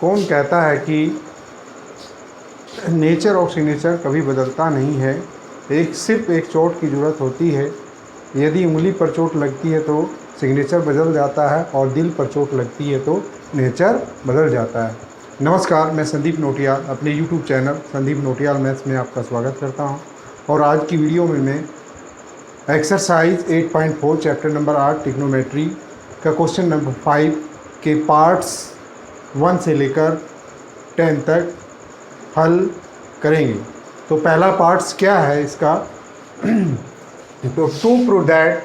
कौन कहता है कि नेचर और सिग्नेचर कभी बदलता नहीं है, सिर्फ एक चोट की ज़रूरत होती है। यदि उंगली पर चोट लगती है तो सिग्नेचर बदल जाता है और दिल पर चोट लगती है तो नेचर बदल जाता है। नमस्कार, मैं संदीप नोटियाल अपने YouTube channel Sandeep Nautiyal maths में आपका स्वागत करता हूं। और आज की वीडियो में मैं एक्सरसाइज 8.4 चैप्टर नंबर 8 ट्रिग्नोमेट्री का क्वेश्चन नंबर 5 के पार्ट्स 1 से लेकर 10 तक हल करेंगे। तो पहला पार्ट्स क्या है इसका, तो टू प्रूव दैट,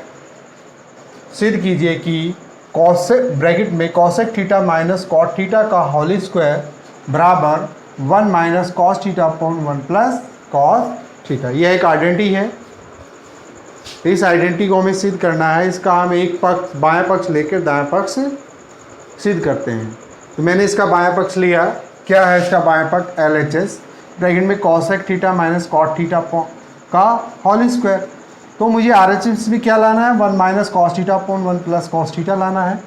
सिद्ध कीजिए कि कॉसेक ब्रैकेट में cosec theta minus cot theta का होल स्क्वायर बराबर 1 minus cos theta upon 1 plus cos theta. यह एक आइडेंटिटी है। इस आइडेंटिटी को हमें सिद्ध करना है। इसका हम एक पक्ष बाएं पक्ष लेकर दाएं पक्ष सिद्ध करते हैं। तो मैंने इसका बाएं पक्ष लिया। क्या है इसका बाएं पक्ष? LHS ब्रैकेट में cosec theta minus cot theta का होल स्क्वायर। तो मुझे RHS भी क्या लाना है? 1 minus cos theta upon 1 plus cos theta लाना है।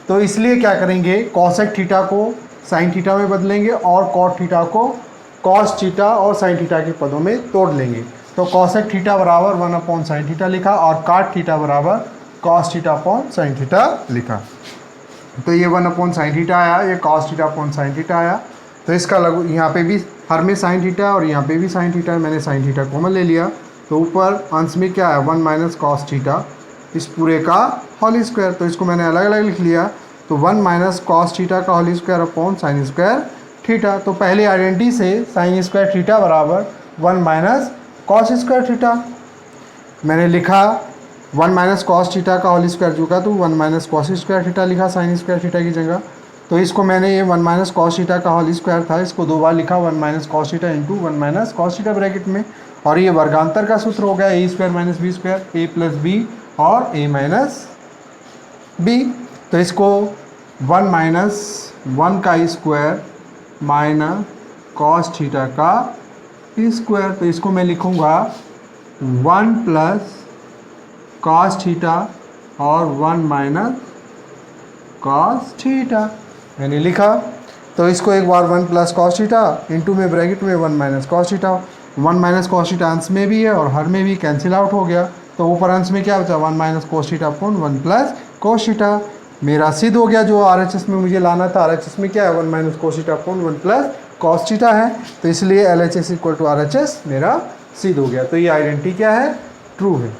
तो इसलिए क्या करेंगे, कॉसेक थीटा को साइन थीटा में बदलेंगे और कॉट थीटा को कॉस थीटा और साइन थीटा के पदों में तोड़ लेंगे। तो कॉसेक थीटा बराबर 1 अपॉन साइन थीटा लिखा और काट थीटा बराबर cos theta upon sine theta लिखा। तो ये 1 अपॉन साइन थीटा आया, ये cos theta upon sine theta आया। तो इसका लघु यहाँ पे भी हर में साइन थीटा और यहाँ पे भी साइन थीटा है। मैंने साइन थीटा कॉमन ले लिया। तो ऊपर अंश में क्या है? 1 माइनस कॉस थीटा, इस पूरे का होल स्क्वायर। तो इसको मैंने अलग अलग लिख लिया। तो 1 माइनस कॉस थीटा का whole square upon sine square theta. तो पहले आइडेंटिटी से साइन स्क्वायर थीटा बराबर 1 माइनस कॉस स्क्वायर थीटा मैंने लिखा। 1 माइनस कॉस थीटा का होल स्क्वायर चुका तो 1 माइनस कॉस स्क्वायर थीटा लिखा साइन स्क्वायर थीटा की जगह। तो इसको मैंने ये 1 माइनस कॉस थीटा का होल स्क्वायर था, इसको दो बार लिखा 1 minus cos theta into 1 minus cos theta bracket में। और ये वर्गांतर का सूत्र हो गया ए square minus B square, A plus B और ए माइनस बी। तो इसको 1 माइनस 1 का स्क्वायर माइनस कॉस थीटा का स्क्वायर। तो इसको मैं लिखूँगा 1 प्लस कॉस थीटा और 1 माइनस कॉस थीटा मैंने लिखा। तो इसको एक बार 1 प्लस कॉस थीटा इंटू में ब्रैकेट में 1 minus cos theta. 1 minus cos theta अंश में भी है और हर में भी कैंसिल आउट हो गया। तो ऊपर अंश में क्या बचा? 1 minus cos theta upon 1 plus cos theta. मेरा सिद्ध हो गया। जो RHS में मुझे लाना था, RHS में क्या है? 1 minus cos theta upon 1 plus cos theta है। तो इसलिए LHS इक्वल टू RHS मेरा सिद्ध हो गया। तो ये आइडेंटिटी क्या है? ट्रू है।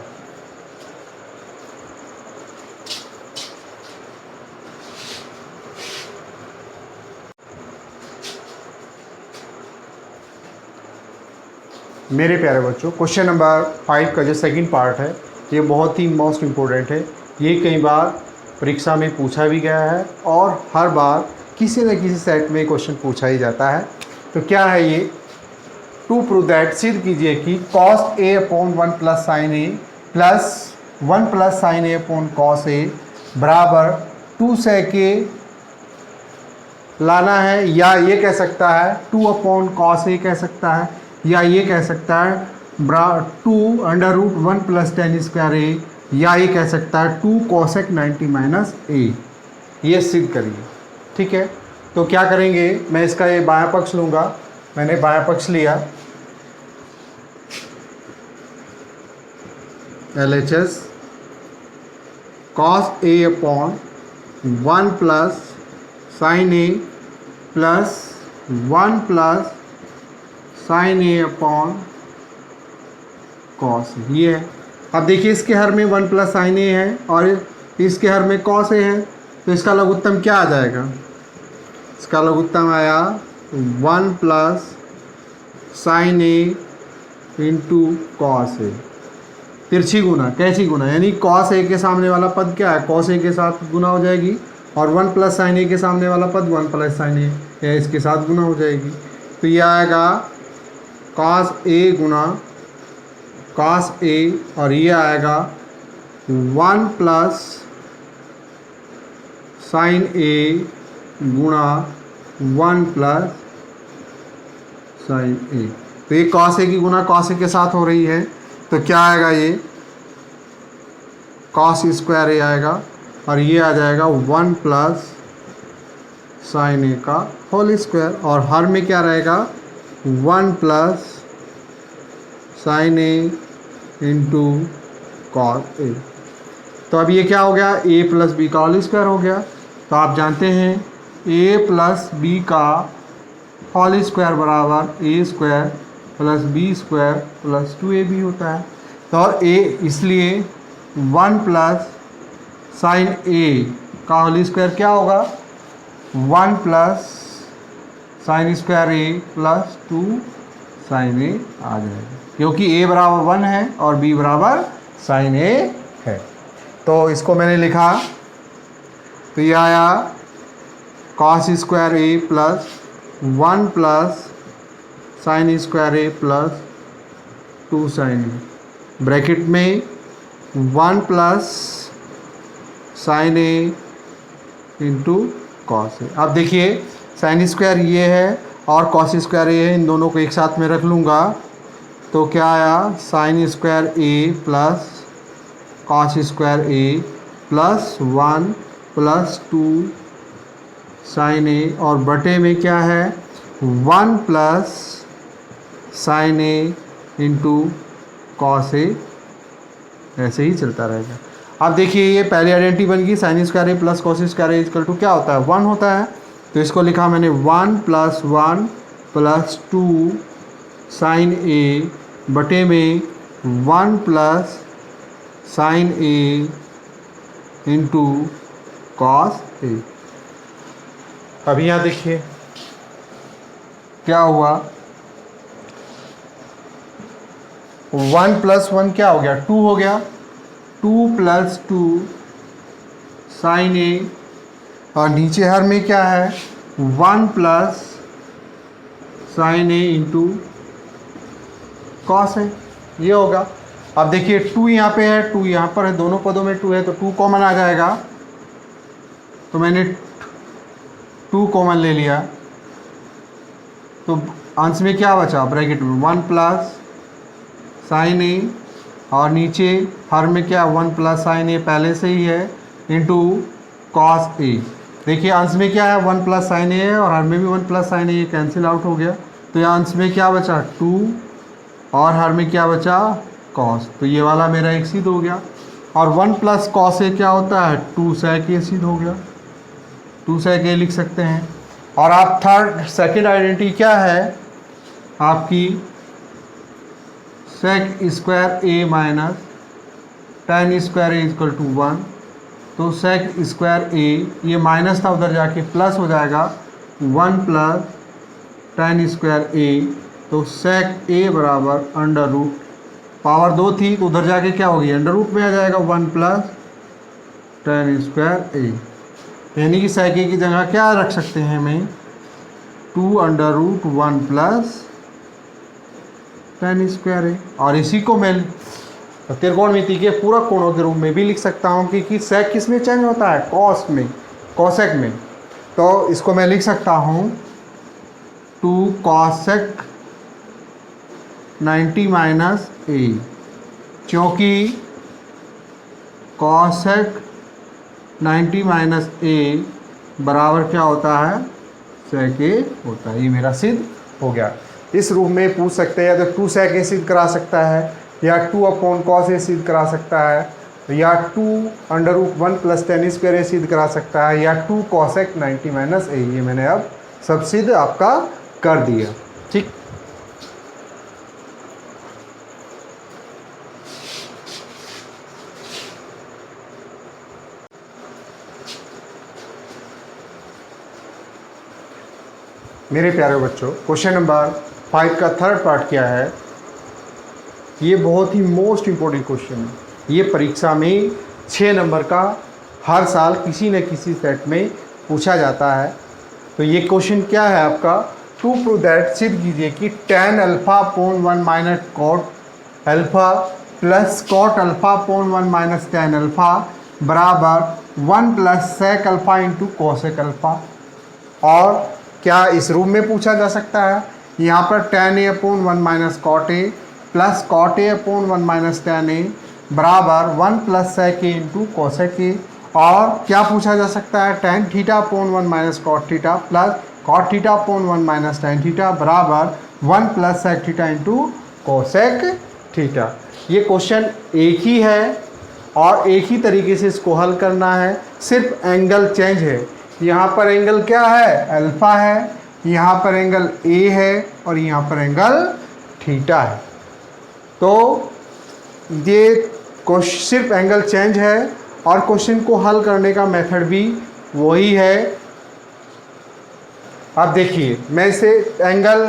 मेरे प्यारे बच्चों, क्वेश्चन नंबर 5 का जो सेकंड पार्ट है ये बहुत ही मोस्ट इम्पोर्टेंट है। ये कई बार परीक्षा में पूछा भी गया है और हर बार किसी न किसी सेट में क्वेश्चन पूछा ही जाता है। तो क्या है ये? टू प्रूव दैट, सिद्ध कीजिए कि cos A upon 1 plus sine A plus 1 plus sine A upon cos A बराबर 2 sec ए लाना है। या ये कह सकता है 2 अपॉन कॉस ए कह सकता है, या ये कह सकता है 2 under root 1 plus tan square A, या ये कह सकता है 2 कोसेक 90 माइनस ए। ये सिद्ध करिए। ठीक है, तो क्या करेंगे, मैं इसका ये बायां पक्ष लूँगा। मैंने बायां पक्ष लिया। LHS cos A upon 1 plus sine A plus 1 plus sine A upon cos ये है। अब देखिए इसके हर में 1 प्लस साइन ए है और इसके हर में कॉस ए है। तो इसका लघुत्तम क्या आ जाएगा? इसका लघुत्तम आया 1 plus sine A into cos ए। तिरछी गुना, कैसी गुना? यानी कॉस ए के सामने वाला पद क्या है? कॉस ए के साथ गुना हो जाएगी और 1 प्लस साइन ए के सामने वाला पद 1 प्लस साइन ए या इसके साथ गुना हो जाएगी। तो ये आएगा cos A Guna cos A और ये आएगा 1 प्लस साइन ए गुणा 1 प्लस साइन ए। तो ये कॉस ए की गुना कॉस ए के साथ हो रही है। तो क्या आएगा? ये कॉस स्क्वायर ए आएगा और ये आ जाएगा 1 प्लस साइन ए का होल स्क्वायर, और हर में क्या रहेगा 1 plus sine A into cos A. तो अब ये क्या हो गया, ए प्लस बी का होल स्क्वायर हो गया। तो आप जानते हैं ए प्लस बी का होल स्क्वायर बराबर A square plus B square plus 2ab होता है। तो ए इसलिए 1 प्लस साइन ए का होल स्क्वायर क्या होगा, 1 plus sign square A plus 2 sign ए आ जाएगा, क्योंकि ए बराबर 1 है और बी बराबर साइन ए है। तो इसको मैंने लिखा, तो ये आया cos square A plus 1 plus sign square A plus 2 sign A, bracket में 1 plus sine A into cos ए। अब देखिए साइन स्क्वायर ये है और कॉस स्क्वायर ये है, इन दोनों को एक साथ में रख लूँगा तो क्या आया sine square A plus cos square A plus 1 plus 2 sign ए, और बटे में क्या है 1 plus sine A into cos ए, ऐसे ही चलता रहेगा। अब देखिए ये पहली आइडेंटिटी बन गई, sine square A plus cos square A equal to क्या होता है 1 होता है। तो इसको लिखा मैंने 1 प्लस 1 प्लस 2 साइन ए बटे में 1 plus sine A into cos ए। अब यहाँ देखिए क्या हुआ, 1 प्लस 1 क्या हो गया 2 हो गया, 2 प्लस 2 साइन ए, और नीचे हर में क्या है 1 plus sine A into cos है, ये होगा। अब देखिए 2 यहाँ पे है, 2 यहाँ पर है, दोनों पदों में 2 है तो 2 कॉमन आ जाएगा। तो मैंने 2 कॉमन ले लिया, तो अंश में क्या बचा ब्रैकेट में 1 प्लस साइन ए, और नीचे हर में क्या 1 प्लस साइन ए पहले से ही है इंटू कॉस ए। देखिए अंश में क्या है 1 प्लस साइन ए है और हर में भी 1 प्लस साइन ए कैंसिल आउट हो गया। तो यहाँ अंश में क्या बचा 2 और हर में क्या बचा कॉस, तो ये वाला मेरा एक सिद्ध हो गया। और 1 प्लस कॉस ए क्या होता है 2 sec ए सिद्ध हो गया, 2 sec ए लिख सकते हैं। और आप सेकंड आइडेंटिटी क्या है आपकी sec square A minus tan square A equal to 1। तो सेक स्क्वायर ए, ये माइनस था उधर जाके प्लस हो जाएगा 1 प्लस tan स्क्वायर ए। तो सेक ए बराबर अंडर रूट, पावर 2 थी तो उधर जाके क्या होगी अंडर रूट में आ जाएगा 1 प्लस tan स्क्वायर ए। यानी कि सेक ए की जगह क्या रख सकते हैं हमें 2 under root 1 plus tan square A. और इसी को मैं त्रिकोणमिति के पूरक कोणों के रूप में भी लिख सकता हूँ कि सेक किस में चेंज होता है कॉस में, कॉसेक में। तो इसको मैं लिख सकता हूँ 2 कॉसेक 90 माइनस ए, क्योंकि कॉसेक 90 माइनस ए बराबर क्या होता है सेक ए होता है। ये मेरा सिद्ध हो गया। इस रूप में पूछ सकते हैं, या तो 2 sec ए सिद्ध करा सकता है, या 2 अपॉन कॉस ए सिद्ध करा सकता है, या 2 under root 1 plus tan square A सिद्ध करा सकता है, या 2 कॉसेक 90 माइनस ए। ये मैंने अब सब सिद्ध आपका कर दिया। ठीक, मेरे प्यारे बच्चों, क्वेश्चन नंबर 5 का थर्ड पार्ट क्या है, ये बहुत ही मोस्ट इम्पोर्टेंट क्वेश्चन है। ये परीक्षा में 6 नंबर का हर साल किसी न किसी सेट में पूछा जाता है। तो ये क्वेश्चन क्या है आपका, टू प्रूव दैट, सिद्ध कीजिए कि tan alpha upon 1 minus cot alpha plus cot alpha upon 1 minus tan alpha बराबर 1 plus sec alpha into cosec alpha. और क्या इस रूप में पूछा जा सकता है, यहाँ पर tan A upon 1 minus cot A plus cot A upon 1 minus tan A बराबर 1 plus sec A into cosec A. और क्या पूछा जा सकता है, tan theta upon 1 minus cot theta plus cot theta upon 1 minus tan theta बराबर 1 plus sec theta into cosec theta. ये question एक ही है और एक ही तरीके से इसको हल करना है, सिर्फ एंगल चेंज है। यहाँ पर एंगल क्या है, अल्फा है, यहाँ पर एंगल ए है और यहाँ पर एंगल थीटा है। तो ये सिर्फ एंगल चेंज है और क्वेश्चन को हल करने का मेथड भी वही है। अब देखिए मैं इसे एंगल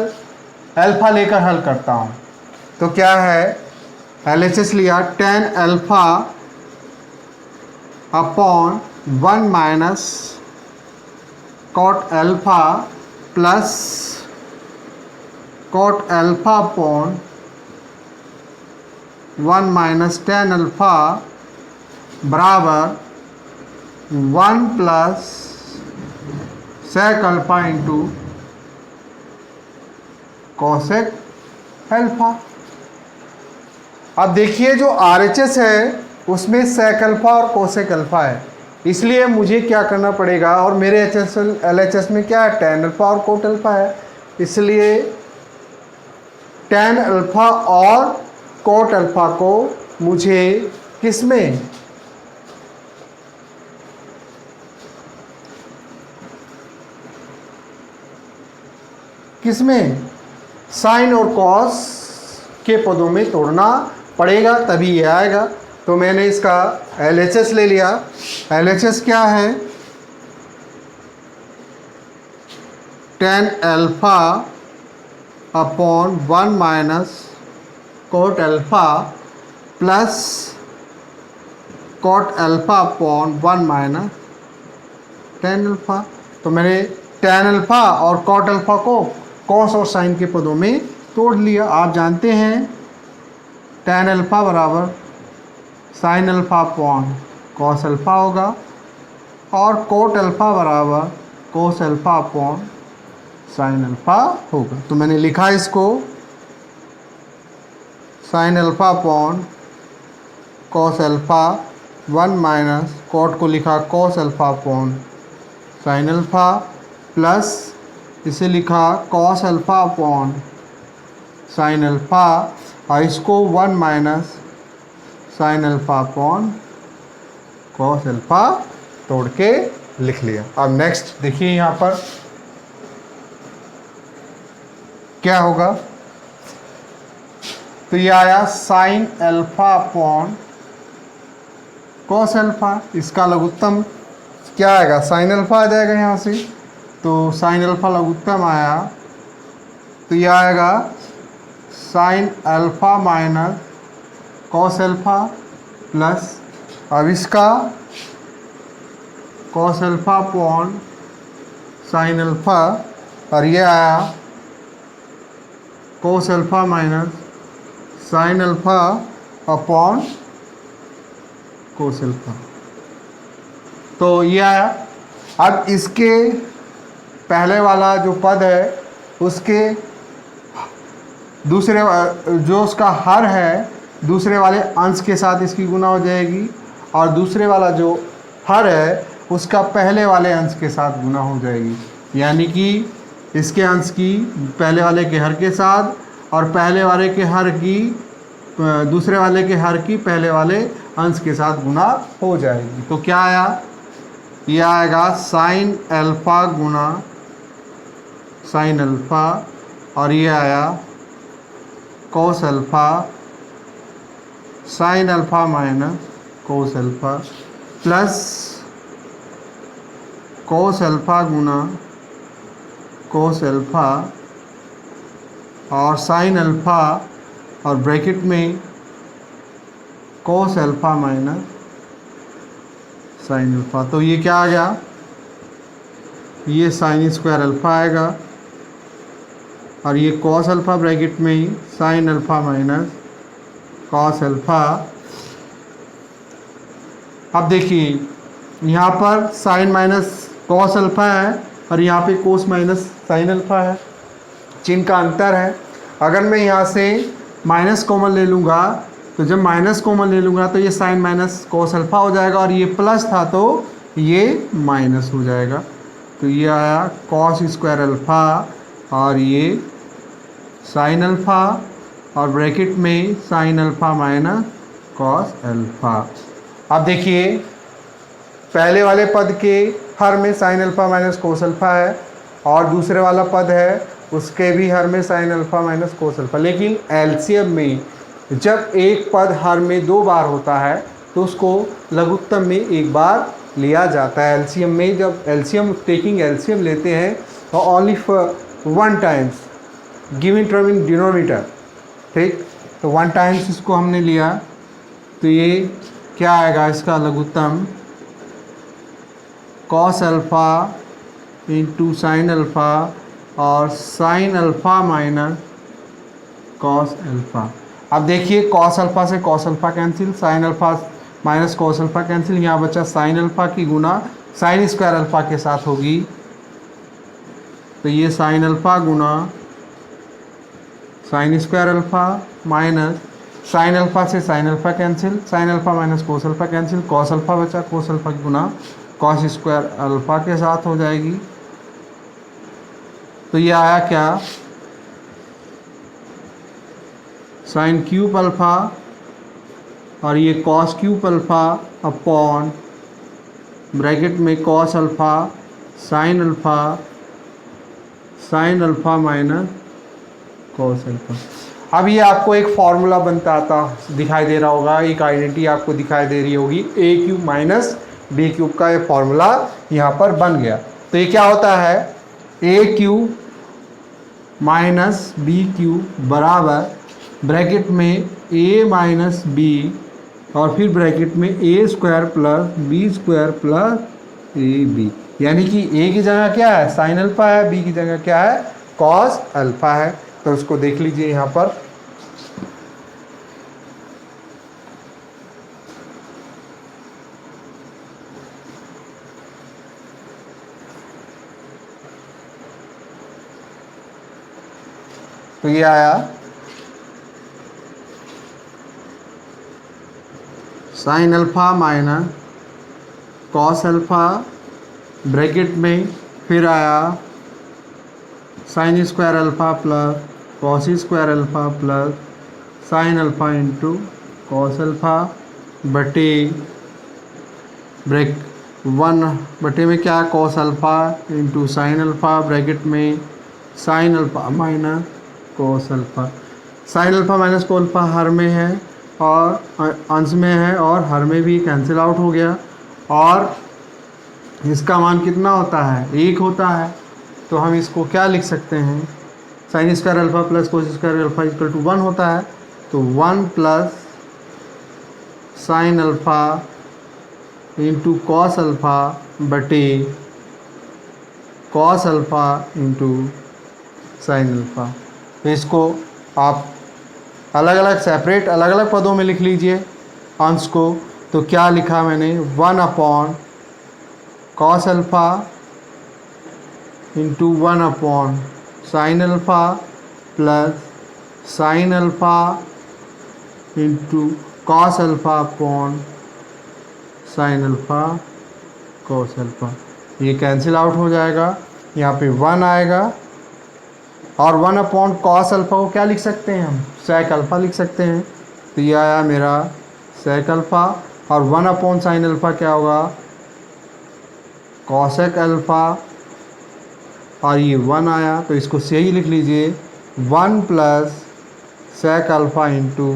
अल्फा लेकर हल करता हूँ। तो क्या है, LHS लिया tan alpha upon 1 minus cot alpha plus cot alpha upon 1 minus tan alpha बराबर 1 plus sec alpha into cosec alpha. अब देखिए जो RHS है उसमें सेक अल्फा और कोसेक अल्फा है, इसलिए मुझे क्या करना पड़ेगा, और मेरे LHS में क्या है, tan अल्फा और कोट अल्फा है, इसलिए tan अल्फा और कोट अल्फा को मुझे किसमें, साइन और कॉस के पदों में तोड़ना पड़ेगा, तभी ये आएगा। तो मैंने इसका LHS ले लिया। LHS क्या है, tan alpha upon 1 minus cot alpha plus coat alpha upon 1 minus tan alpha. तो मैंने tan अल्फा और कोट अल्फा को कॉस और साइन के पदों में तोड़ लिया। आप जानते हैं tan अल्फा बराबर sine alpha upon cos alpha होगा और कोट अल्फा बराबर cos alpha upon sine alpha होगा। तो मैंने लिखा इसको sine alpha upon cos alpha 1 minus cot को लिखा cos alpha upon sine alpha plus इसे लिखा cos alpha upon sine alpha और इसको 1 minus sine alpha upon cos alpha तोड़ के लिख लिया। अब नेक्स्ट देखिए यहाँ पर क्या होगा, तो ये आया sine alpha upon cos alpha, इसका लघुत्तम क्या आएगा, साइन अल्फा आ जाएगा यहाँ से। तो साइन अल्फा लघुत्तम आया तो ये आएगा sine alpha minus cos alpha plus अब इसका cos alpha upon sine alpha और ये आया cos alpha minus sine alpha upon cos alpha. तो ये आया। अब इसके पहले वाला जो पद है उसके दूसरे जो उसका हर है दूसरे वाले अंश के साथ इसकी गुना हो जाएगी और दूसरे वाला जो हर है उसका पहले वाले अंश के साथ गुना हो जाएगी, यानी कि इसके अंश की पहले वाले के हर के साथ और पहले वाले के हर की दूसरे वाले के हर की पहले वाले अंश के साथ गुना हो जाएगी। तो क्या आया, ये आएगा साइन अल्फा गुना साइन अल्फा और ये आया cos alpha sine alpha minus cos alpha plus cos alpha गुना कोस अल्फा और साइन अल्फा और ब्रैकेट में cos alpha minus sine alpha. तो ये क्या आ गया, ये साइन स्क्वायर अल्फा आएगा और ये कॉस अल्फा ब्रैकेट में ही sine alpha minus cos alpha. अब देखिए यहाँ पर साइन माइनस कॉस अल्फा है और यहाँ पे कोस माइनस साइन अल्फा है, चिन्ह का अंतर है। अगर मैं यहाँ से माइनस कॉमन ले लूँगा तो जब माइनस कॉमन ले लूँगा तो ये साइन माइनस कॉस अल्फा हो जाएगा, और ये प्लस था तो ये माइनस हो जाएगा। तो ये आया कॉस स्क्वायर अल्फ़ा और ये साइन अल्फ़ा, और ब्रैकेट में sine alpha minus cos alpha. अब देखिए पहले वाले पद के हर में sine alpha minus cos alpha है, और दूसरे वाला पद है उसके भी हर में sine alpha minus cos alpha. लेकिन एलसीएम में जब एक पद हर में 2 बार होता है तो उसको लघुत्तम में 1 बार लिया जाता है। एलसीएम में जब टेकिंग एलसीएम लेते हैं तो only for 1 times given term in denominator, ठीक। तो 1 टाइम्स इसको हमने लिया, तो ये क्या आएगा, इसका लघुत्तम cos alpha into sine alpha और sine alpha minus cos alpha. अब देखिए कॉस अल्फ़ा से cos alpha cancel, sine alpha minus cos alpha cancel, यहाँ बचा साइन अल्फ़ा की गुना साइन स्क्वायर अल्फ़ा के साथ होगी, तो ये साइन अल्फ़ा गुना sine square alpha minus sine alpha से sine alpha cancel, sine alpha minus cos alpha cancel, cos alpha बचा, कोस अल्फ़ा की गुना कॉस स्क्वायर अल्फ़ा के साथ हो जाएगी। तो ये आया क्या, साइन क्यूब अल्फ़ा और ये cos cube alpha upon bracket में cos alpha sine alpha minus cos alpha. अब ये आपको एक फॉर्मूला बनता आता दिखाई दे रहा होगा, एक आइडेंटिटी आपको दिखाई दे रही होगी, ए क्यूब माइनस बी क्यूब का ये फॉर्मूला यहाँ पर बन गया। तो ये क्या होता है, A cube minus B cube बराबर ब्रैकेट में ए माइनस बी और फिर ब्रैकेट में A square plus B square plus A B, यानी कि ए की जगह क्या है साइन अल्फ़ा है, बी की जगह क्या है कॉस अल्फ़ा है। तो उसको देख लीजिए यहाँ पर, तो ये आया sine alpha minus cos alpha bracket में, फिर आया sine square alpha plus cos square alpha plus sine alpha into cos alpha बटे ब्रैक 1 बटे में क्या cos alpha into sine alpha bracket में sine alpha minus cos alpha. Sine alpha minus cos alpha हर में है और अंश में है, और हर में भी कैंसिल आउट हो गया, और इसका मान कितना होता है 1 होता है। तो हम इसको क्या लिख सकते हैं, sine square alpha plus cos square alpha equal to 1 होता है, तो 1 plus sine alpha into cos alpha बटे cos alpha into sine alpha. तो इसको आप अलग अलग सेपरेट अलग अलग पदों में लिख लीजिए अंश को। तो क्या लिखा मैंने, 1 upon cos alpha into 1 upon sine alpha plus sine alpha into cos alpha upon sine alpha cos alpha. ये कैंसिल आउट हो जाएगा, यहाँ पे 1 आएगा, और 1 अपॉन कॉस अल्फ़ा को क्या लिख सकते हैं हम, सेक अल्फ़ा लिख सकते हैं। तो ये आया मेरा सेक अल्फ़ा, और 1 अपॉन साइन अल्फ़ा क्या होगा कॉसेक अल्फ़ा, और ये 1 आया, तो इसको सही लिख लीजिए 1 plus sec alpha into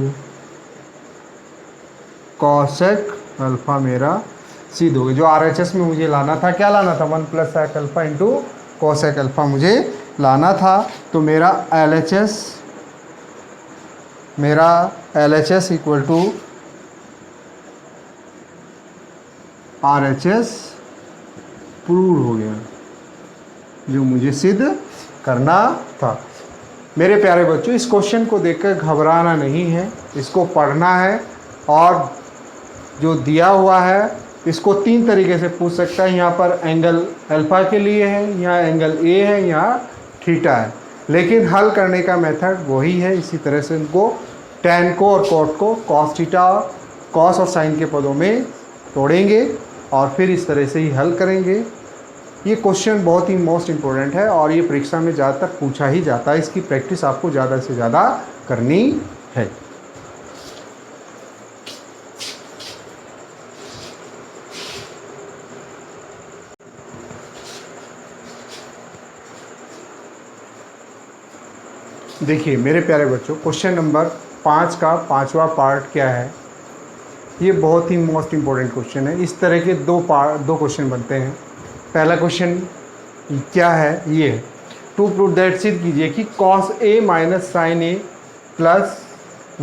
cosec alpha मेरा सिद्ध हो गया। जो RHS में मुझे लाना था, क्या लाना था 1 plus sec alpha into cosec alpha मुझे लाना था। तो मेरा LHS equal to RHS prove हो गया, जो मुझे सिद्ध करना था। मेरे प्यारे बच्चों, इस क्वेश्चन को देखकर घबराना नहीं है, इसको पढ़ना है, और जो दिया हुआ है इसको 3 तरीके से पूछ सकता है। यहाँ पर एंगल अल्फ़ा के लिए है, यहाँ एंगल ए है, यहाँ थीटा है, लेकिन हल करने का मेथड वही है। इसी तरह से इनको टैन को और कॉट को कॉस थीटा, कॉस और साइन के पदों में तोड़ेंगे और फिर इस तरह से ही हल करेंगे। ये क्वेश्चन बहुत ही मोस्ट इम्पोर्टेंट है और ये परीक्षा में ज़्यादातर पूछा ही जाता है। इसकी प्रैक्टिस आपको ज़्यादा से ज़्यादा करनी है। देखिए मेरे प्यारे बच्चों, क्वेश्चन नंबर 5 का 5वां पार्ट क्या है, ये बहुत ही मोस्ट इम्पोर्टेंट क्वेश्चन है। इस तरह के दो क्वेश्चन बनते हैं। पहला क्वेश्चन क्या है, ये टू प्रूव दैट, सिद्ध कीजिए कि cos a minus sine A plus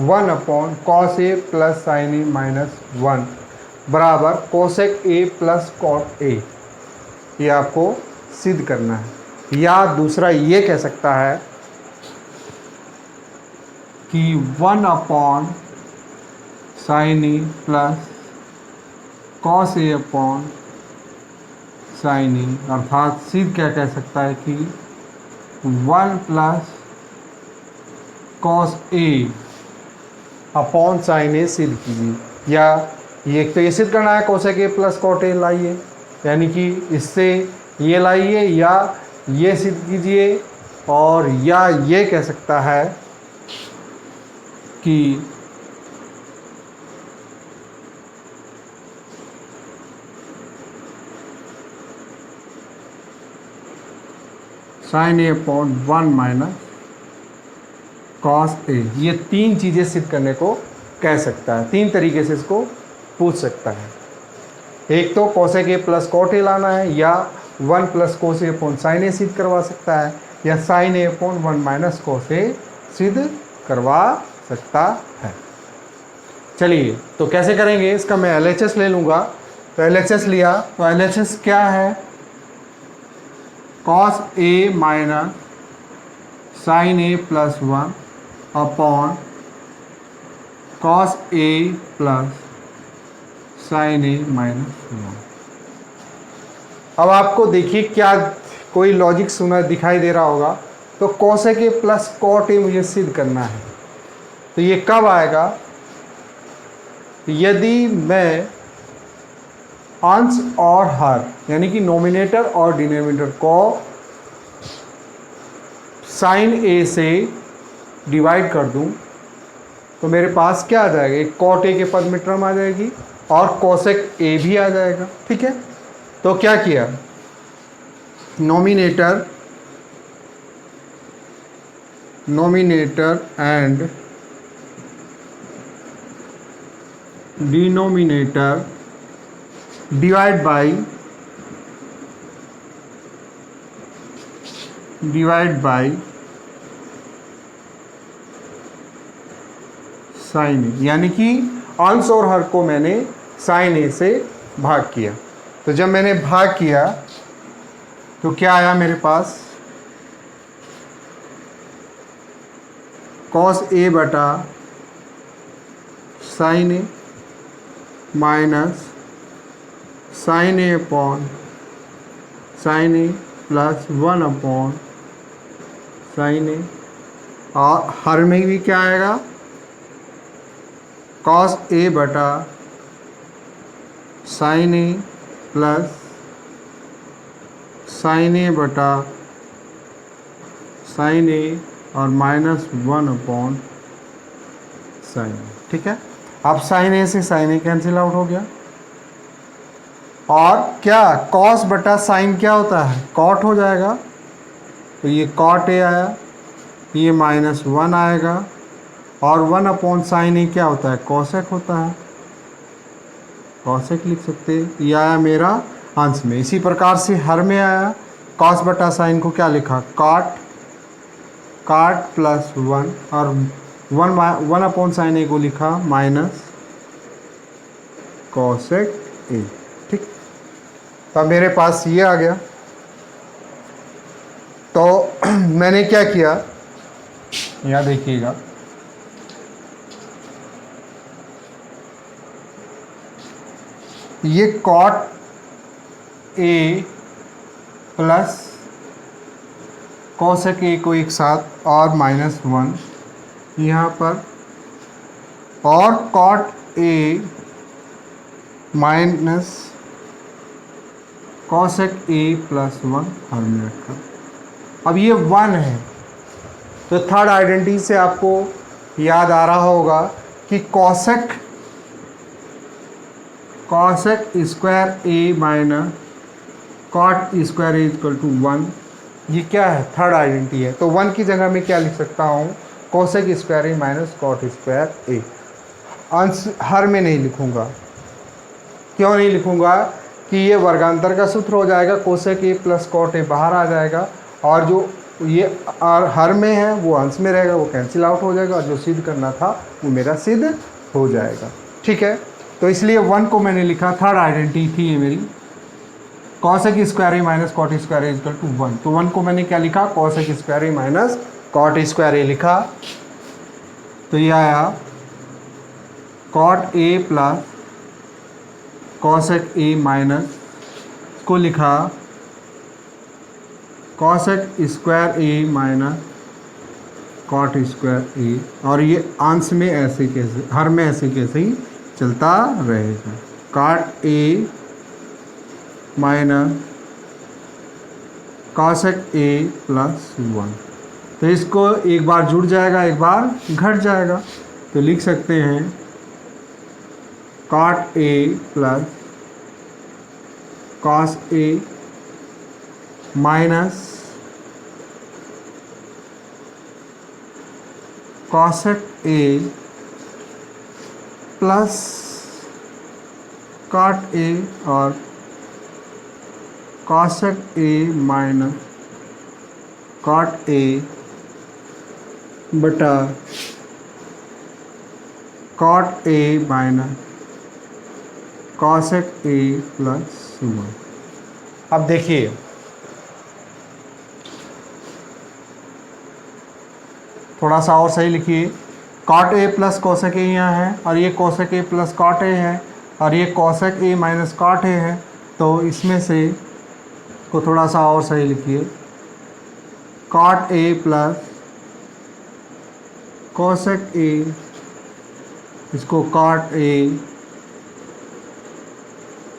1 upon cos A plus sine A minus 1 बराबर cosec A plus cot A. ये आपको सिद्ध करना है। या दूसरा ये कह सकता है कि 1 upon sine A plus cos A upon sine A, अर्थात सिद्ध क्या कह सकता है कि 1 plus cos A upon sine A सिद्ध कीजिए। या ये तो ये सिद्ध करना है cosec A plus cot A लाइए, यानी कि इससे ये लाइए या ये सिद्ध कीजिए। और या ये कह सकता है कि sign A upon 1 minus cos ए। ये तीन चीज़ें सिद्ध करने को कह सकता है। तीन तरीके से इसको पूछ सकता है। एक तो cosec A plus cot A लाना है, या 1 plus cos A upon sine A सिद्ध करवा सकता है, या sine A upon 1 minus cos A सिद्ध करवा सकता है। चलिए तो कैसे करेंगे इसका, मैं LHS ले लूँगा। तो LHS लिया तो LHS क्या है, cos A minus sine A plus 1 upon cos A plus sine A minus 1। अब आपको देखिए क्या कोई लॉजिक सुना दिखाई दे रहा होगा। तो cosec A plus cot A मुझे सिद्ध करना है। तो ये कब आएगा, यदि मैं अंश और हर यानी कि नोमिनेटर और डिनोमिनेटर को साइन ए से डिवाइड कर दूं, तो मेरे पास क्या आ जाएगा, एक कॉट ए के पद में टर्म आ जाएगी और कोसेक ए भी आ जाएगा। ठीक है, तो क्या किया, numerator and denominator divide by sine A, यानी कि अंश और हर को मैंने साइन ए से भाग किया। तो जब मैंने भाग किया तो क्या आया मेरे पास, कॉस ए बटा sign A minus sine A upon sine A plus 1 upon sine ए। और हर में भी क्या आएगा, कॉस ए बटा साइन ए प्लस साइन ए बटा साइन ए और माइनस 1 अपॉन साइन ए। ठीक है, अब साइन ए से साइन ए कैंसिल आउट हो गया। और क्या, कॉस बटा साइन क्या होता है, कॉट हो जाएगा। तो ये कॉट ए आया, ये माइनस 1 आएगा और 1 अपॉन साइन ए क्या होता है, कॉसेक होता है, कॉसेक लिख सकते हैं। ये आया मेरा अंश में। इसी प्रकार से हर में आया, कॉस बटा साइन को क्या लिखा, काट प्लस 1 और 1 अपॉन साइन ए को लिखा माइनस कॉसेक ए। ठीक, तो मेरे पास ये आ गया। तो मैंने क्या किया, यहाँ देखिएगा, ये cot A plus cosec A को एक साथ और माइनस 1 यहाँ पर और cot A minus cosec A plus 1 हर में रखा। अब ये 1 है तो थर्ड आइडेंटिटी से आपको याद आ रहा होगा कि cosec square A minus cot square A equal to 1, ये क्या है, थर्ड आइडेंटिटी है। तो 1 की जगह में क्या लिख सकता हूँ, cosec square A minus cot square ए। अंश हर में नहीं लिखूँगा, क्यों नहीं लिखूँगा कि ये वर्गांतर का सूत्र हो जाएगा, cosec A plus cot A बाहर आ जाएगा और जो ये हर में है वो अंश में रहेगा, वो कैंसिल आउट हो जाएगा और जो सिद्ध करना था वो मेरा सिद्ध हो जाएगा। ठीक है, तो इसलिए 1 को मैंने लिखा, थर्ड आइडेंटिटी थी ये मेरी, cosec square A minus cot square A equal to 1। तो 1 को मैंने क्या लिखा, cosec square A minus cot square A लिखा। तो ये आया cot A plus cosec A minus को लिखा cosec square A minus cot square A, और ये अंश में ऐसे कैसे, हर में ऐसे कैसे ही चलता रहेगा। Cot A minus cosec A plus 1, तो इसको एक बार जुड़ जाएगा एक बार घट जाएगा, तो लिख सकते हैं cot A plus cos A minus cosec A plus cot A और cosec A minus cot A बटा cot A minus cosec A plus 1। अब देखिए थोड़ा सा और सही लिखिए, cot A plus cosec A यहाँ है और ये cosec A plus cot A है और ये cosec A minus cot A है, तो इसमें से को थोड़ा सा और सही लिखिए, cot A plus cosec A, इसको cot A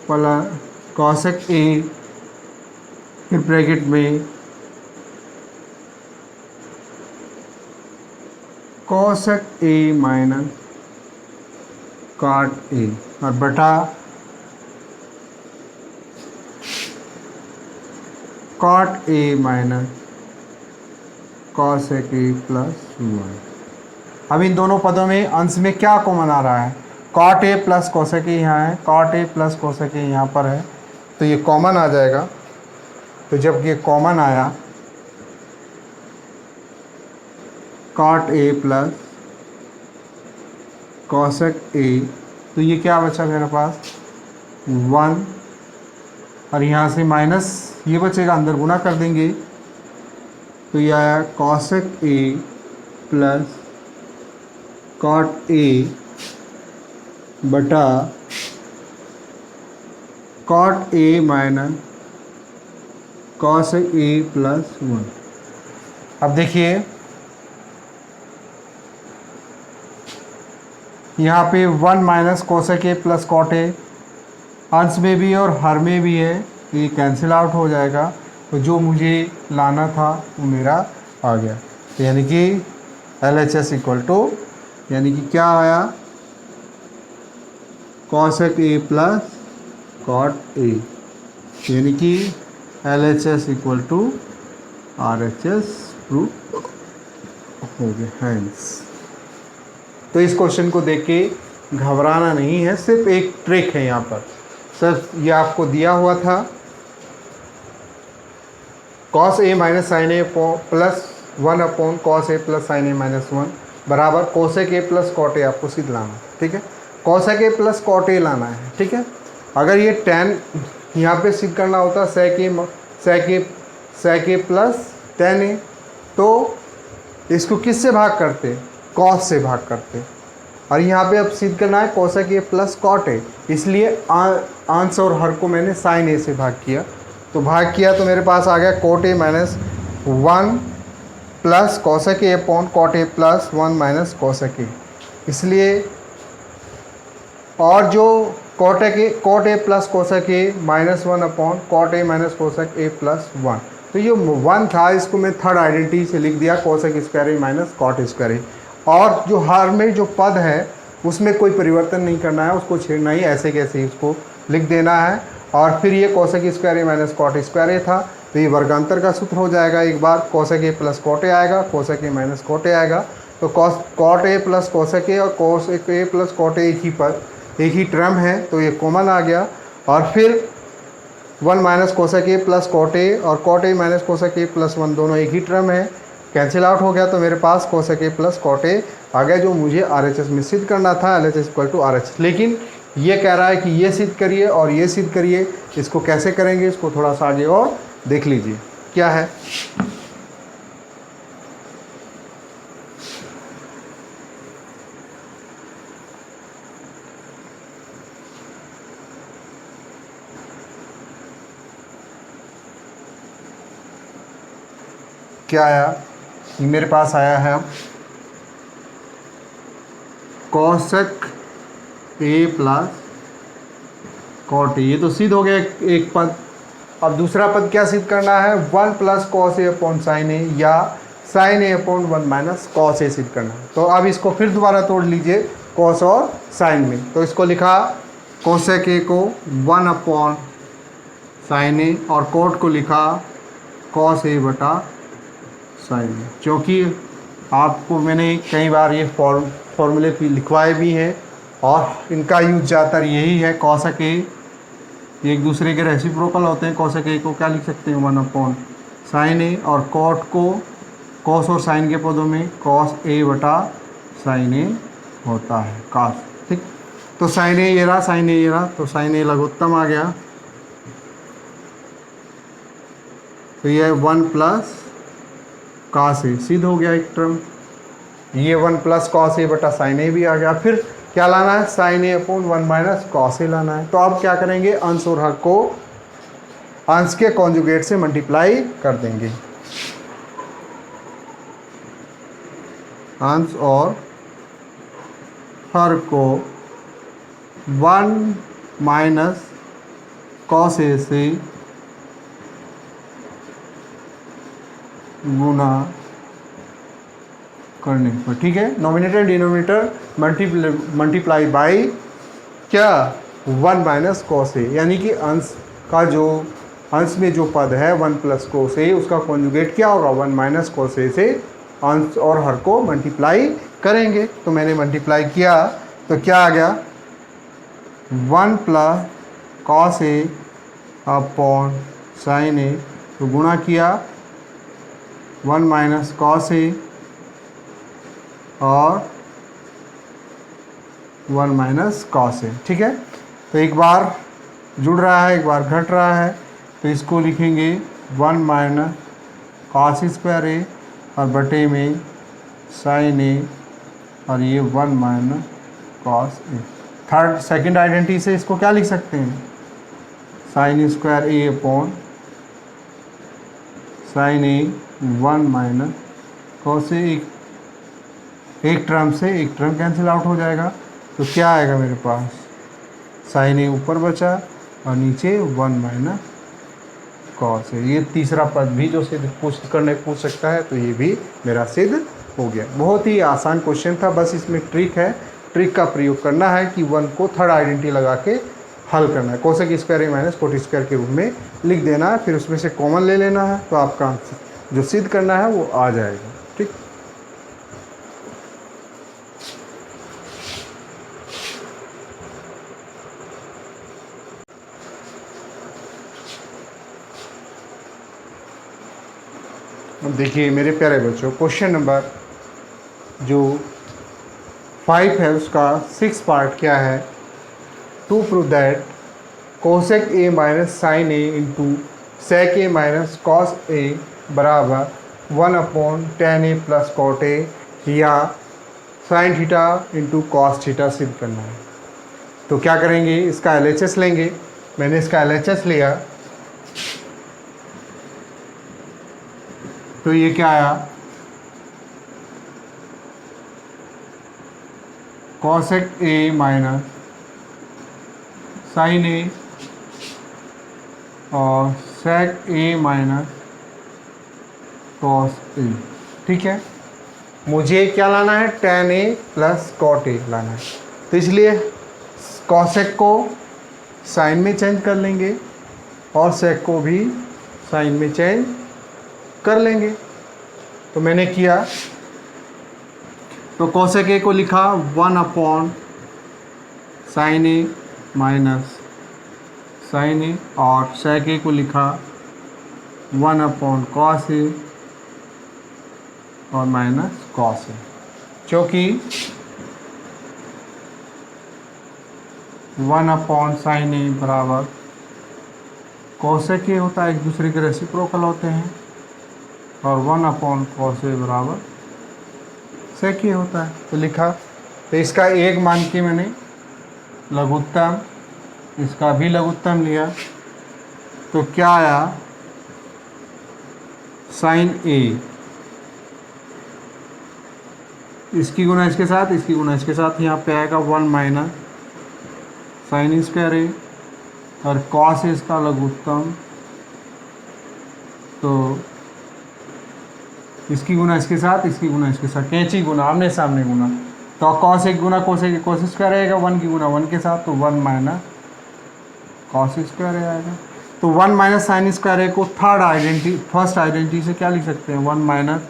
plus cosec A फिर ब्रैकेट में cosec A minus cot A और बटा cot A minus cosec A plus 1। अब इन दोनों पदों में अंश में क्या कॉमन आ रहा है, cot A plus cosec A यहाँ है, cot A plus cosec A यहाँ पर है, तो ये कॉमन आ जाएगा। तो जब ये कॉमन आया cot A plus cosec A, तो ये क्या बचा मेरे पास 1 और यहाँ से माइनस ये बचेगा, अंदर गुना कर देंगे, तो ये आया cosec A plus cot A बटा cot A minus cosec A plus 1। अब देखिए यहाँ पे 1 minus cosec A plus cot A अंश में भी और हर में भी है, ये कैंसिल आउट हो जाएगा, तो जो मुझे लाना था वो मेरा आ गया। तो यानी कि LHS इक्वल टू, यानी कि क्या आया cosec A plus cot A, यानी कि LHS equal to RHS proof हो गया हैंस। तो इस क्वेश्चन को देख के घबराना नहीं है, सिर्फ एक ट्रिक है यहाँ पर। सर ये आपको दिया हुआ था cos A minus sine A plus 1 upon cos A plus sine A minus 1 बराबर cosec A plus cot A, आपको सिद्ध लाना, ठीक है, cosec A plus cot A लाना है, ठीक है। अगर ये tan यहाँ पे सिद्ध करना होता सेक ए प्लस tan ए, तो इसको किससे भाग करते, कॉस से भाग करते, और यहाँ पे अब सिद्ध करना है cosec A plus cot A, इसलिए अंश और हर को मैंने साइन ए से भाग किया। तो भाग किया तो मेरे पास आ गया cot A minus 1 plus cosec A upon cot A plus 1 minus cosec A, इसलिए और जो cot A plus cosec A -1 upon cot A minus cosec A plus 1। तो ये 1 था, इसको मैं थर्ड आइडेंटिटी से लिख दिया cosec square A minus cot square A. और जो हर में जो पद है उसमें कोई परिवर्तन नहीं करना है, उसको छेड़ना ही ऐसे कैसे ही उसको लिख देना है। और फिर ये cosec square A minus cot square A था, तो ये वर्गांतर का सूत्र हो जाएगा। एक बार cosec A plus cot A आएगा, cosec A minus cot A आएगा, तो cot A plus cosec A और cosec A plus cot A एक ही पद, एक ही टर्म है, तो ये कॉमन आ गया। और फिर 1 minus cosec A plus cot A और cot A minus cosec A plus 1 दोनों एक ही टर्म है, कैंसिल आउट हो गया। तो मेरे पास cosec A plus cot A आ गया, जो मुझे RHS में सिद्ध करना था, LHS इक्वल टू RHS। लेकिन ये कह रहा है कि ये सिद्ध करिए और ये सिद्ध करिए। इसको कैसे करेंगे, इसको थोड़ा सा आगे और देख लीजिए क्या है। क्या आया, मेरे पास आया है cosec A plus cot A, ये तो सिद्ध हो गया एक पद। अब दूसरा पद क्या सिद्ध करना है, 1 plus cos A upon sine ए या sine A upon 1 minus cos ए सिद्ध करना है। तो अब इसको फिर दोबारा तोड़ लीजिए कॉस और साइन में। तो इसको लिखा कोसेक ए को 1 अपॉन साइन ए और कॉट को लिखा कॉस ए बटा साइन ए। क्योंकि आपको मैंने कई बार ये फॉर्मूले लिखवाए भी हैं और इनका यूज ज़्यादातर यही है। कोसेक ए एक दूसरे के रेसिप्रोकल होते हैं। कोसेक ए को क्या लिख सकते हैं, 1 अपॉन साइन ए, और कॉट को कॉस और साइन के पदों में कॉस ए बटा साइन ए होता है, कॉस। ठीक, तो साइन ए ये रहा, साइन ए ये रहा, तो साइन ए लघुत्तम आ गया। तो ये 1 प्लस कॉस ए सिद्ध हो गया एक टर्म। ये 1 प्लस कॉस ए बटा साइन ए भी आ गया। फिर क्या लाना है, sign A upon 1 minus cos ए लाना है। तो अब क्या करेंगे, अंश और हर को अंश के कॉन्जुगेट से मल्टीप्लाई कर देंगे। अंश और हर को 1 माइनस कॉस ए से गुना करने पर, ठीक है। नॉमिनेटर डिनोमिनेटर मल्टीप्लाई बाई क्या, 1 माइनस कॉस ए, यानी कि अंश का जो अंश में जो पद है 1 प्लस कॉस ए, उसका कॉन्जुगेट क्या होगा, 1 माइनस कॉस ए से अंश और हर को मल्टीप्लाई करेंगे। तो मैंने मल्टीप्लाई किया तो क्या आ गया, 1 plus cos A upon sine ए, तो गुणा किया 1 माइनस कॉस ए और 1 माइनस कॉस ए, ठीक है। तो एक बार जुड़ रहा है, एक बार घट रहा है, तो इसको लिखेंगे 1 माइनस कॉस स्क्वायर ए और बटे में साइन ए और ये 1 माइनस कॉस ए। सेकंड आइडेंटिटी से इसको क्या लिख सकते हैं, साइन स्क्वायर ए अपॉन साइन ए 1 माइनस कॉस ए। एक टर्म से एक टर्म कैंसिल आउट हो जाएगा, तो क्या आएगा मेरे पास, साइन ए ऊपर बचा और नीचे 1 माइनस कॉस ए। ये तीसरा पद भी जो सिद्ध पूछ सकता है, तो ये भी मेरा सिद्ध हो गया। बहुत ही आसान क्वेश्चन था, बस इसमें ट्रिक है, ट्रिक का प्रयोग करना है कि 1 को थर्ड आइडेंटिटी लगा के हल करना है। Cosec square A minus cot square के रूप में लिख देना है, फिर उसमें से कॉमन ले लेना है, तो आपका जो सिद्ध करना है वो आ जाएगा। ठीक, अब देखिए मेरे प्यारे बच्चों, क्वेश्चन नंबर जो 5 है उसका 6 पार्ट क्या है, to prove that cosec A minus sine A into sec A minus cos A बराबर 1 upon tan A plus cot A या sine theta into cos theta सिद्ध करना है। तो क्या करेंगे, इसका LHS लेंगे। मैंने इसका LHS लिया, तो ये क्या आया, कॉसेक ए माइनस साइन ए और सेक ए माइनस कॉस ए। ठीक है, मुझे क्या लाना है, tan A plus cot A लाना है। तो इसलिए कॉसेक को साइन में चेंज कर लेंगे और सेक को भी साइन में चेंज कर लेंगे। तो मैंने किया, तो कॉसेक ए को लिखा 1 upon sine A minus sine ए और सेक ए को लिखा 1 अपॉन कॉस ए और माइनस कॉस ए, क्योंकि 1 अपॉन साइन ए बराबर कॉसेक ए होता है, एक दूसरे के रेसिप्रोकल होते हैं, और 1 अपॉन कॉस ए बराबर सेक ए होता है। तो लिखा, तो इसका एक मान के मैंने लघुत्तम, इसका भी लघुत्तम लिया, तो क्या आया, साइन ए, इसकी गुना इसके साथ, इसकी गुना इसके साथ, यहाँ पे आएगा 1 माइनस साइन स्क्वायर ए और कॉस इसका लघुत्तम, तो इसकी गुना इसके साथ, इसकी गुना इसके साथ, कैंची गुना, आमने सामने गुना, तो कॉस एक गुना कोस एक कोस स्क्वायर आएगा, 1 की गुना 1 के साथ, तो 1 माइनस कॉस स्क्वायर आएगा। तो 1 माइनस साइन स्क्वायर ए को फर्स्ट आइडेंटिटी से क्या लिख सकते हैं, 1 माइनस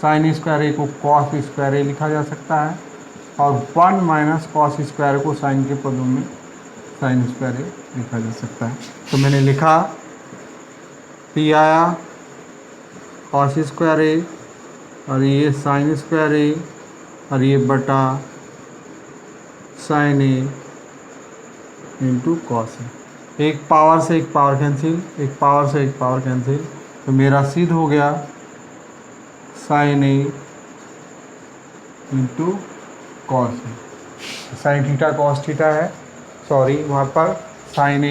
साइन स्क्वायर ए को कॉस स्क्वायर ए लिखा जा सकता है, और 1 माइनस कॉस स्क्वायर को साइन के पदों में साइन स्क्वायर ए लिखा जा सकता है। तो मैंने लिखा, पी आया कॉस स्क्वायर ए और ये साइन स्क्वायर ए और ये बटा साइन ए इंटू कॉस ए। एक पावर से एक पावर कैंसिल, एक पावर से एक पावर कैंसिल, तो मेरा सिद्ध हो गया sign A into cos A. Sine theta cos theta है, सॉरी वहाँ पर साइन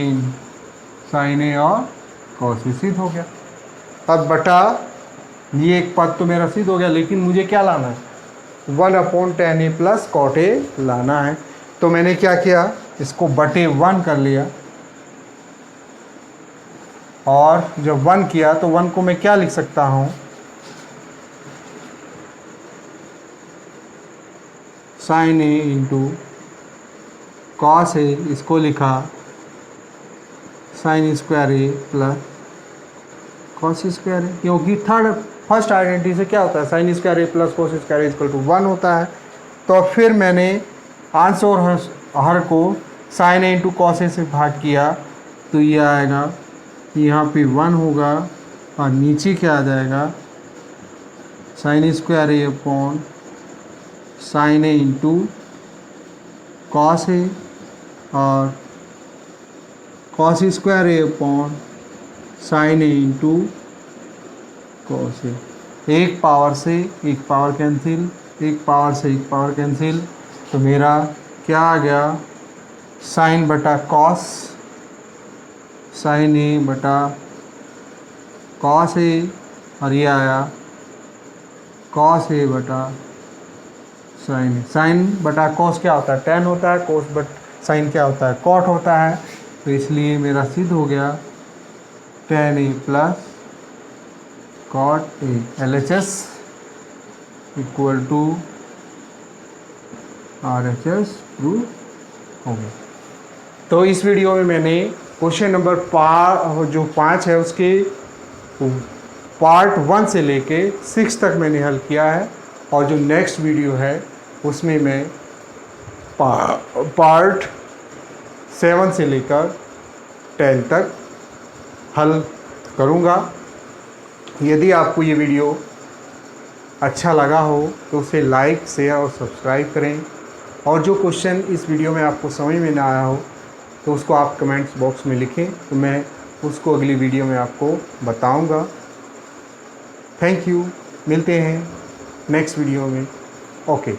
ए और कॉस ए सिद्ध हो गया। अब बटा ये एक पद तो मेरा सिद्ध हो गया, लेकिन मुझे क्या लाना है, 1 upon tan A plus cot A लाना है। तो मैंने क्या किया, इसको बटे 1 कर लिया, और जब 1 किया तो 1 को मैं क्या लिख सकता हूँ, sine A into cos A, इसको लिखा sine square A plus cos square A, क्योंकि फर्स्ट आइडेंटिटी से क्या होता है, sine square A plus cos square A equal to 1 होता है। तो फिर मैंने अंश और हर को साइन ए इंटू कॉस ए से भाग किया, तो ये आएगा, यहाँ पे 1 होगा और नीचे क्या आ जाएगा, sign square A upon sine A into cos ए और cos square A upon sine A into cos ए। एक पावर से एक पावर कैंसिल, एक पावर से एक पावर कैंसिल, तो मेरा क्या आ गया, साइन बटा कॉस, साइन ए बटा कॉस ए, और ये आया कॉस ए बटा साइन ए। साइन बटा कॉस क्या होता है, टेन होता है, कॉस बट साइन क्या होता है, कॉट होता है। तो इसलिए मेरा सिद्ध हो गया tan A plus cot A, LHS equal to RHS prove हो गया। तो इस वीडियो में मैंने क्वेश्चन नंबर जो 5 है उसके पार्ट 1 से लेके 6 तक मैंने हल किया है, और जो नेक्स्ट वीडियो है उसमें मैं पार्ट 7 से लेकर 10 तक हल करूँगा। यदि आपको ये वीडियो अच्छा लगा हो तो उसे लाइक, शेयर और सब्सक्राइब करें, और जो क्वेश्चन इस वीडियो में आपको समझ में ना आया हो तो उसको आप कमेंट्स बॉक्स में लिखें, तो मैं उसको अगली वीडियो में आपको बताऊंगा। थैंक यू, मिलते हैं नेक्स्ट वीडियो में। ओके।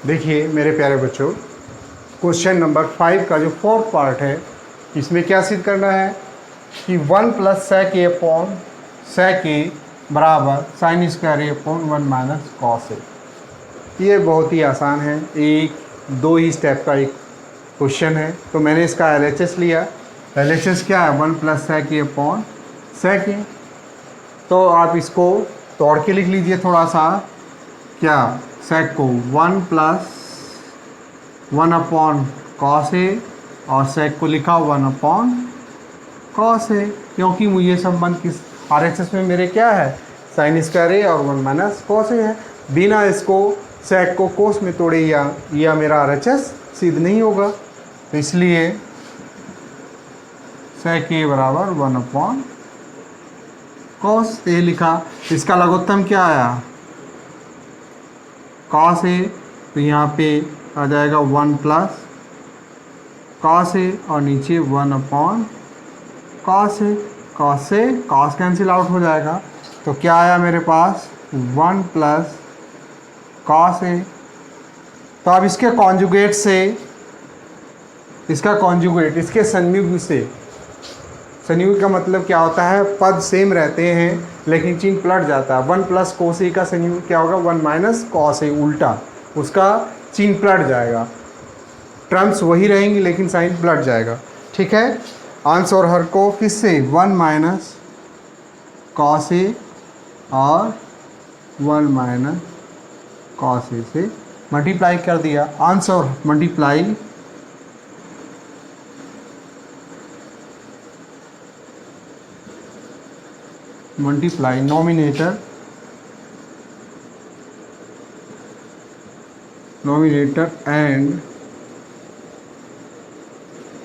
देखिए मेरे प्यारे बच्चों, क्वेश्चन नंबर 5 का जो 4th पार्ट है, इसमें क्या सिद्ध करना है कि 1 प्लस सेक ए अपॉन सेक ए बराबर साइन स्क्वायर ए अपॉन 1 माइनस कॉस ए। ये बहुत ही आसान है, एक दो ही स्टेप का एक क्वेश्चन है। तो मैंने इसका LHS लिया। LHS क्या है? 1 प्लस सेक ए अपॉन सेक ए। तो आप इसको तोड़ के लिख लीजिए थोड़ा सा। क्या? सेक को 1 प्लस 1 अपॉन कॉस ए और सेक को लिखा 1 अपॉन कॉस ए, क्योंकि मुझे संबंध किस RHS में मेरे क्या है? साइन स्क्वायर ए और 1 माइनस कॉस ए है। बिना इसको सेक को कोस में तोड़े या मेरा RHS सिद्ध नहीं होगा। तो इसलिए सेक ए बराबर 1 अपॉन कॉस ए लिखा। इसका लघुत्तम क्या आया? Cos A. तो यहाँ पे आ जाएगा 1 प्लस कॉस ए और नीचे 1 अपॉन कॉस ए। कॉस से कॉस कैंसिल आउट हो जाएगा। तो क्या आया मेरे पास? 1 प्लस कॉस ए। तो अब इसके कॉन्जुगेट से, इसका कॉन्जुगेट इसके संयुग्म से, संयुग्म का मतलब क्या होता है? पद सेम रहते हैं लेकिन चिन्ह पलट जाता है। 1 प्लस कोस ए का संयुग्म क्या होगा? 1 माइनस कॉस ए, उल्टा उसका चिन्ह पलट जाएगा। टर्म्स वही रहेंगी लेकिन साइन पलट जाएगा। ठीक है। अंश और हर को किससे? 1 माइनस कॉस ए और 1 माइनस कॉस ए से मल्टीप्लाई कर दिया। अंश और multiply numerator and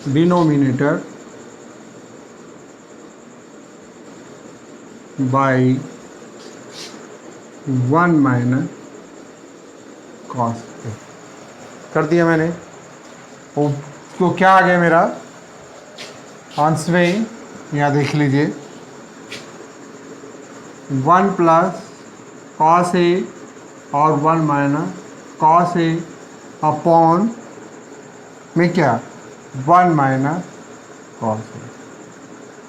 denominator by 1 minus cos A कर दिया मैंने। तो क्या आ गया मेरा अंश में? यहाँ देख लीजिए, 1 प्लस कॉस ए और 1 माइनस कॉस ए अपॉन में क्या? 1 माइनस कॉस ए।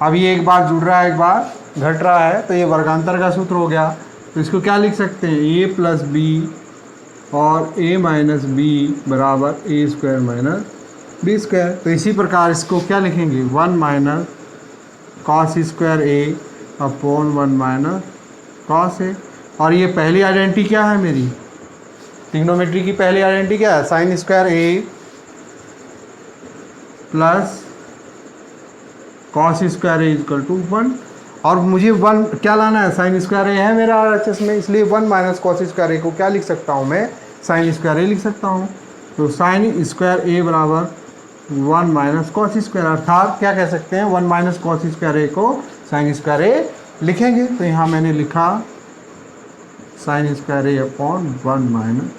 अब ये एक बार जुड़ रहा है, एक बार घट रहा है, तो ये वर्गांतर का सूत्र हो गया। तो इसको क्या लिख सकते हैं? a प्लस बी और a माइनस बी बराबर A square minus B square. तो इसी प्रकार इसको क्या लिखेंगे? 1 माइनस कॉस स्क्वायर ए अपॉन 1 माइनस कॉस ए। और ये पहली आइडेंटिटी क्या है मेरी? ट्रिग्नोमेट्री की पहली आइडेंटिटी क्या है? Sine square A plus cos square A equal to 1। और मुझे 1 क्या लाना है? साइन स्क्वायर ए है मेरा RHS में, इसलिए 1 माइनस कॉस स्क्वायर ए को क्या लिख सकता हूँ मैं? साइन स्क्वायर ए लिख सकता हूँ। तो साइन स्क्वायर ए बराबर 1 माइनस कॉस स्क्वायर, अर्थात क्या कह सकते हैं? 1 माइनस कॉस स्क्वायर ए को साइन स्क्वायर ए लिखेंगे। तो यहाँ मैंने लिखा sine square A upon 1 minus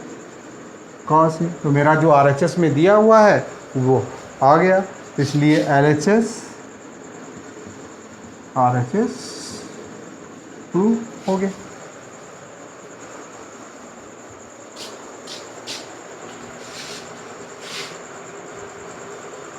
cos A. तो मेरा जो RHS में दिया हुआ है वो आ गया, इसलिए RHS प्रूव हो गया।